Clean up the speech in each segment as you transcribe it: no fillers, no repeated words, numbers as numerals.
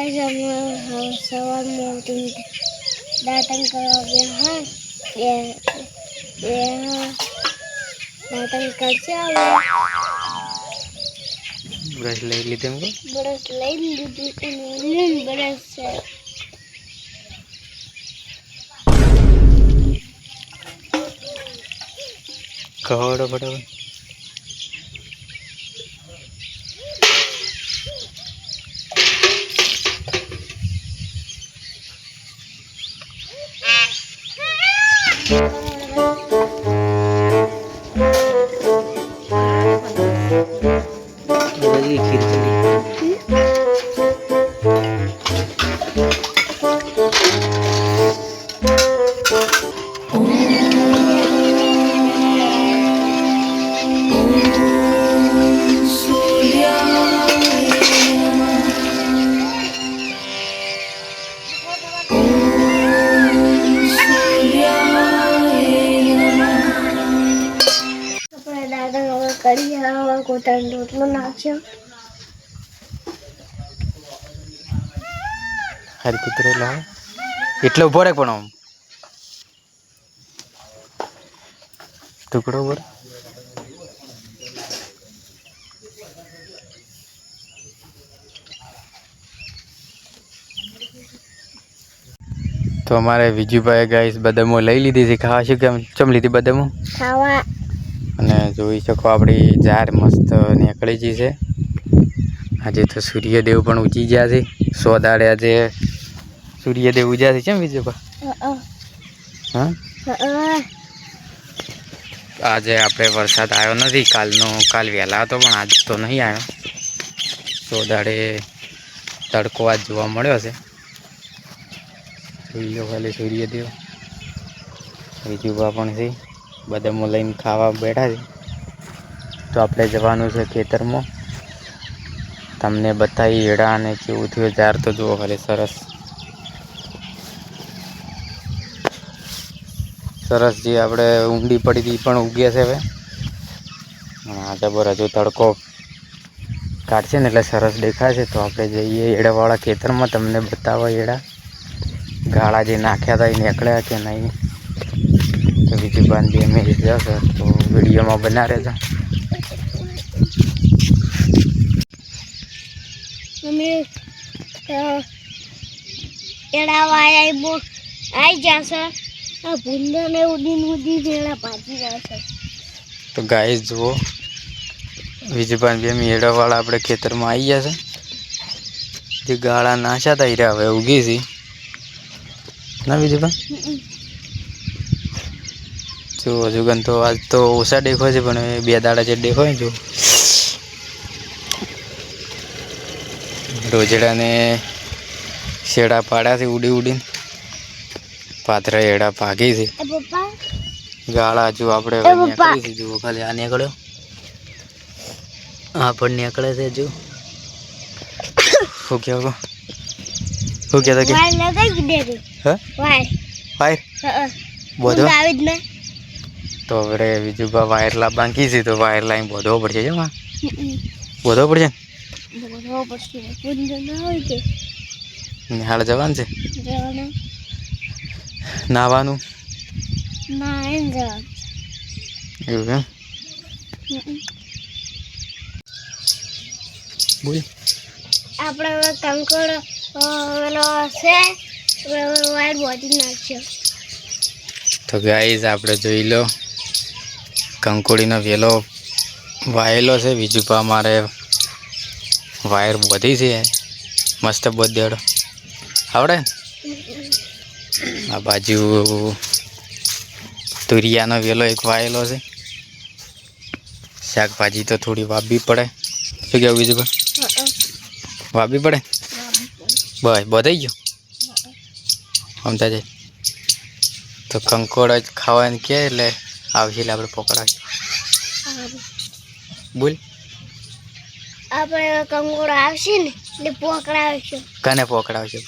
Guys हम सवार में दातन કરવા ગયા હા એ દાતન કરશે હવે બ્રશ લઈ લીધું એમ બ્રશ લઈ લીધું અને લીન બ્રશ છે કહોડો ફટાફટ खीर चली कड़ी हवा कोटन रोटलो नाख्यो हर कुतरे लाव એટલે ઉભો રહે પણ આમ ટુકડો ઉપર તો અમારે વિજુભાઈ ગાઈસ બદામો લઈ લીધી છે ખાવા શું કેમ ચમ લીધી બદામો ખાવા અને જોઈ શકો આપણી ઝાર મસ્ત નીકળી ગઈ છે આજે તો સૂર્યદેવ પણ ઉગી ગયા છે 100 દાડે આજે સૂર્યદેવ ઉગ્યા છે કેમ વિજુભા હા આજે આપણે વરસાદ આવ્યો નથી કાલ વહેલા હતો પણ આજ તો નહીં આવ્યો 100 દાડે તડકો આજ જોવા મળ્યો છે જોઈ લો ખાલી સૂર્યદેવ વિજુભા પણ છે બદામો લઈને ખાવા બેઠા છે તો આપણે જવાનું છે ખેતરમાં તમને બતાવી એડા અને કેવું થયું ઝાર તો જુઓ ખાલી સરસ જે આપણે ઊંડી પડી હતી પણ ઉગ્યા છે હવે આ જબર હજુ તડકો કાઢશે ને એટલે સરસ દેખાય છે તો આપણે જઈએ એડાવાળા ખેતરમાં તમને બતાવો એડા ગાળા જે નાખ્યા હતા એ નીકળ્યા કે નહીં તો બીજી બાંધી અમે જશે તો વિડીયોમાં બના રહેજો મમ્મી એડાવા આવી જશે આ ભૂંડને ઉડી જેડા ભાજી જશે તો ગાઈસ જુઓ વિજયભાઈ બી અમે એડાવાળા આપણે ખેતરમાં આવી ગયા છે જે ગાળા નાખ્યા હતા એ હવે ઉગી છે ના વિજયભાઈ જો હજુ ગન તો આજ તો ઓછા દેખાય છે પણ 2 દાડા જે દેખાય જો રોજડાને શેડા પાડ્યા છે ઉડીને પાથરા એડા ભાગી છે ગાળા જો આપણે નીકળી છે જુઓ ખાલી આ નીકળ્યો આ પણ નીકળે છે જો શું કહેવું વાયર લગાવી દે હા વાયર બધો આવી જ ને તો હવે વિજુભા વાયર લા બાંકી છે તો વાયર લાઈન બધો પડશે છે માં બધો પડશે નિહાળ જવાનું છે નાવાનું એવું એમ બોલ આપણે કંકડ ઓલો છે વાયર બોડી નાખ્યો તો ગાઈસ આપણે જોઈ લો કંકોડીનો વેલો વાયેલો છે વિજુભા મારે વાયર બધી છે મસ્ત બોદેડો આવડે આ બાજુ તુરિયાનો વેલો એક વાયેલો છે શાકભાજી તો થોડી વાવવી પડે શું કેવું વિજુભા વાવવી પડે બસ બધાઈ ગયો સમજા જાય તો કંકોડ જ ખાવાની કે એટલે આવશે એટલે આપણે પકડાવીએ બોલ આપણે કંકોડ આવશે ને એટલે પકડાવશું કને પકડાવશે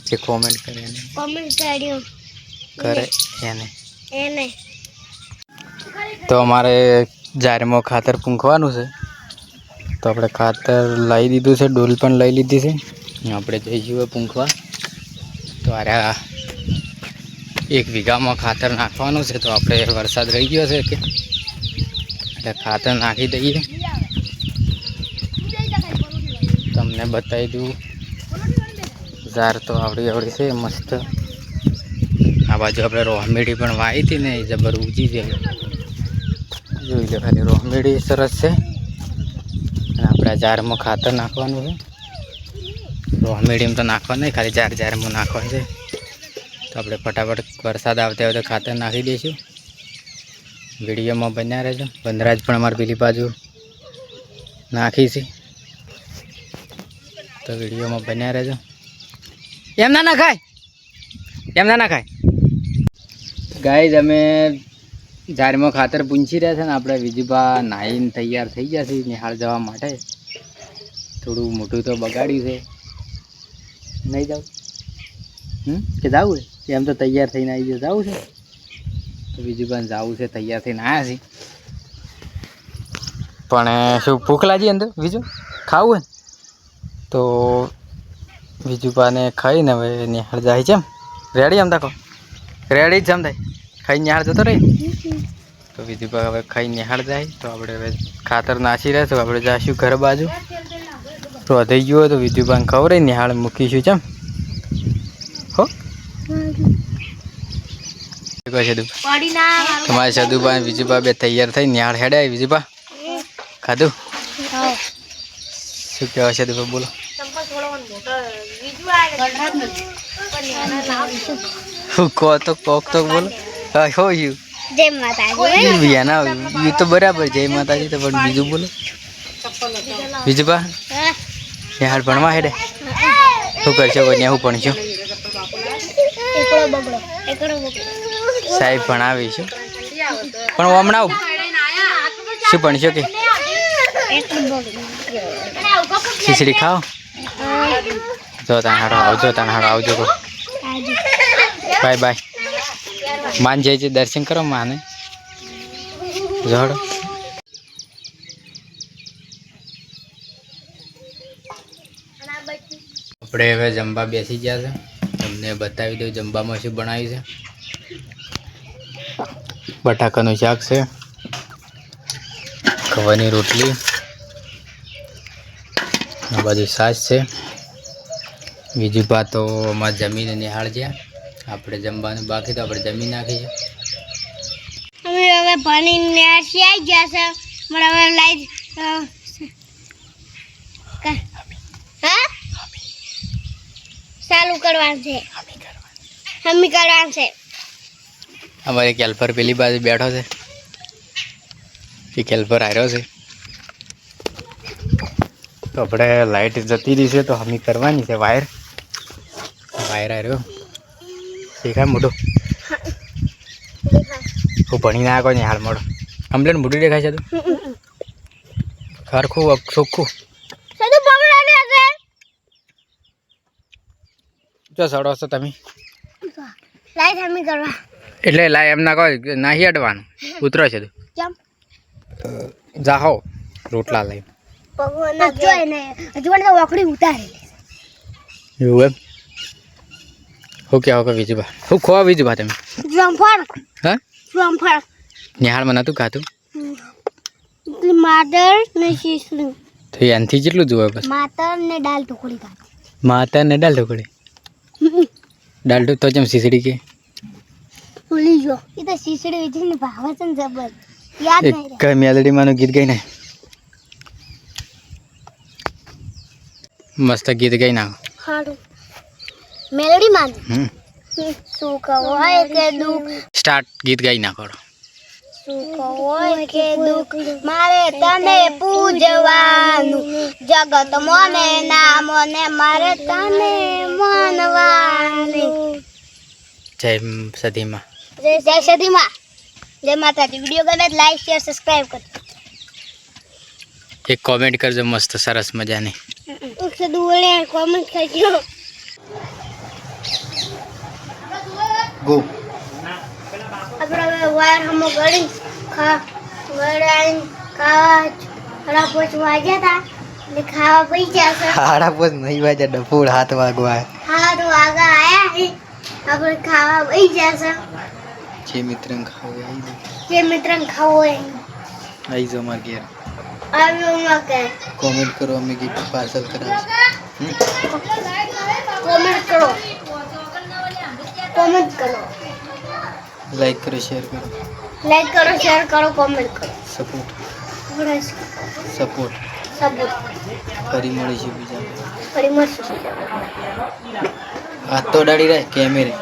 જે કોમેન્ટ કરે એને કર્યો કરે એને એને તો અમારે જારમાં ખાતર પૂંખવાનું છે તો આપણે ખાતર લાવી દીધું છે, ડોલ પણ લઈ લીધી છે. આપણે જઈશું પૂંખવા. તો અરે 1 વીઘામાં ખાતર નાખવાનું છે. તો આપણે વરસાદ રહી ગયો છે કે એટલે ખાતર નાખી દઈએ. તમને બતાવી દઉં, ઝાર તો આવડી છે મસ્ત. આ બાજુ આપણે રોહમેડી પણ વાવી હતી ને, એ જબર ઊંચી છે. જોઈ લો ખાલી, રોહમેડી સરસ છે. અને આપણે ઝારમાં ખાતર નાખવાનું છે. રોહમેડીમાં તો નાખવાનું નહીં, ખાલી ઝારમાં નાખવાનું છે. તો આપણે ફટાફટ વરસાદ આવતે આવતે ખાતર નાખી દઈશું. વિડીયોમાં બન્યા રહેજો. વનરાજ પણ અમારી પેલી બાજુ નાખી છે, તો વિડીયોમાં બન્યા રહેજો. એમ ના નાખાય, એમ ના નાખાય. ગાઈઝ અમે ઝારમાં ખાતર પૂંછી રહ્યા છે ને આપણે વિજુભા નાહીને તૈયાર થઈ ગયા છે નિહાળ જવા માટે. થોડું મોટું તો બગાડ્યું છે, નહીં જાવ કે જવું છે? એમ તો તૈયાર થઈને આવી જાય, જવું છે. તો વિજુભાને જવું છે, તૈયાર થઈને આવ્યા છે. પણ શું ભૂખ લાગી અંદર બીજું ખાવું હોય તો વિજુભાને ખાઈને હવે નિહાળ જાય છે. એમ રેડી? એમ દાખો રેડી જ જમ થાય, ખાઈ નિહાળ જતો રહી. તો વિજુભા હવે ખાઈ નિહાળ જાય. તો આપણે હવે ખાતર નાસી રહ્યા. તો આપણે જઈશું ઘર બાજુ. તો થઈ ગયું હોય તો વિજુભાને ખબર નિહાળ મૂકીશું. ચમ હો તમારે સદુભા વિજુભા બે તૈયાર થઈ નિહાળ હેડાય. વિજુભા ખાધું? શું કહેવાય સદુભા? બોલો. કહો તો કોક તો બોલો. હો યુ જય માતાજી. એના એ તો બરાબર, જય માતાજી. તો પણ બીજું બોલો. વિજુભા નિહાળ ભણવા હેડે? શું કરશો? કોઈ હું ભણશો? સાહેબ ભણાવીશું, પણ હમણાં શું ભણશો કે ખીચડી ખાઓ? જો તને હાડો આવજો, તને હાડો આવજો. Bye bye. માન જઈ છે, દર્શન કરો માને. જોડો આપણે હવે જમવા બેસી ગયા છે. તમને બતાવી દઉં જમવામાં શું બનાવ્યું છે. બટાકાનું શાક છે, ખવાની રોટલી, આ બાજુ છાશ છે. વિજુભા તો અમારે જમીને નિહાળ ગયા. આપણે જમવાનું બાકી તો આપણે જમી નાખીએ. અમે હવે ભણીને આવી ગયા છે. પણ હવે લાઈટ ચાલુ કરવાનું છે. હમી કરવાનું છે. અમારે કેલ્પર પેલી બાજુ બેઠો છે. એ કેલ્પર આવ્યો છે. તો આપણે લાઈટ જતી રહી છે તો હમી કરવાની છે. વાયર આવ્યો શીખા મોટું. હું ભણીને આવ્યો ને હાલ મોડો કમ્પ્લેન મોટું દેખાય છે. તું ખરખું ચોખ્ખું જો સડો છો તમે. લાઈટ હમી કરવા એટલે લાય એમ ના કહો, નાહી અડવાનું ઉતરો છે. તું જાહો રોટલા લઈ. વખડી ઉતારેલી એવું એમ? હું કહો કે વિજુભા હું ખોવા વિજુભા તમે? હા નિહાળમાં નહોતું ખાતું? માતર ને શીશડું તો એનાથી જેટલું જોવે બસ. માતર ને દાળ ઢોકળી ખાધી. માતા ને દાળ ઢોકળી? દાળ તો જેમ શીસડી કે ભૂલી ગયો. એ તો શીશડી વિધિને ભાવે છે ને જબર. યાદ નહીં રહે. કઈ મેલડીમાંનું ગીત ગાઈ નાખ. મસ્ત ગીત ગાઈ નાખો. હારું મેલોડી માં સુખ હોય કે દુઃખ. સ્ટાર્ટ ગીત ગાઈ નાખો. સુખ હોય કે દુઃખ મારે તને પૂજવાનું. જગત મને નામ ને મારે તને માનવાનું. જય સદીમાં. જય સદીમાં. જય માતાજી. વિડીયો ગમે તો લાઈક શેર સબસ્ક્રાઇબ કરજો. એક કોમેન્ટ કરજો મસ્ત સરસ મજાની. કોમેન્ટ કરજો. ગો આપણે વાયર હમો ગળી ખાવા ખરા પોચમાં ગયા હતા. ને ખાવા પઈ જશે. હાડા પોસ નહીં વાજે ડફોડ 7 વાગવા. હા તો આગળ આયા હે આપણે ખાવા પઈ જશે. જે મિત્રને ખાવું આવી દે. જે મિત્રને ખાવું હોય આવી જાઓ માર ઘેર. આવ્યો માં કે કોમેન્ટ કરો અમે ગિફ્ટ પાર્સલ કરાવશું. કોમેન્ટ કરો. કોમેન્ટ કરો. લાઈક કરો શેર કરો લાઈક કરો શેર કરો કોમેન્ટ કરો. સપોર્ટ સપોર્ટ ફરી મળીશું બીજા. ફરી મળશું. હાથ તો ડાળી રહે કેમેરે.